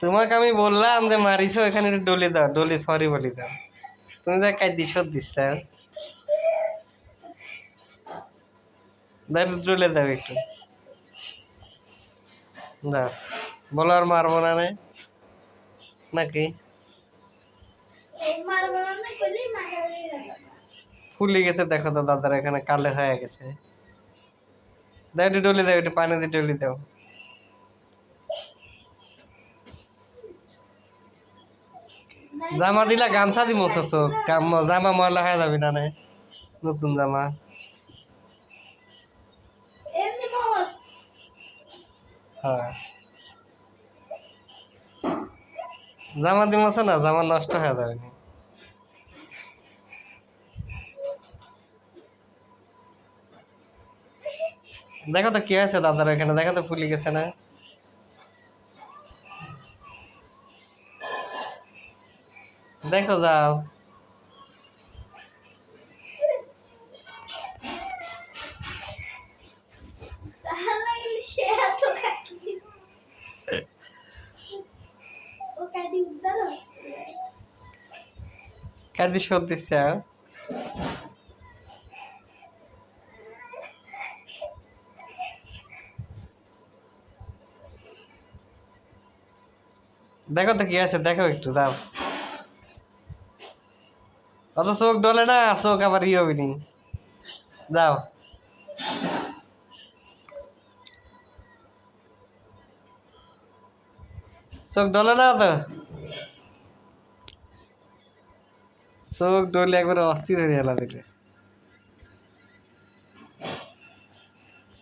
তোমাকে আমি বললাম যে মারিছো, এখানে একটু ডলে দাও, ডলে সরি বলি দাও। তুমি তো কাই দিছ দিচ্ছ, ডলে দাও একটু, দাও। বলো আর মারবো না নাকি? ফুলে গেছে দেখো তো দাদার, এখানে কালে হয়ে গেছে। দাও একটু ডলে দাও, একটু পানি দিয়ে ডলে দাও। জামা দিলা গামছা দি মোছো, জামা ময়লা হয়ে যাবি না নতুন জামা। হ্যাঁ, জামা দি মোছো না, জামা নষ্ট হয়ে যাবে না। দেখো তো কি হয়েছে দাদার এখানে, দেখো তো ফুলে গেছে না? দেখো যাও। কাদি শোধ দিচ্ছে। দেখো তো কি আছে, দেখো একটু দাও। অত চোখ ডলে না, চোখ আবার ই হবি নি, দাও। চোখ ডলে না তো, চোখ ডলে একবার অস্থির হয়ে গেল দিলে।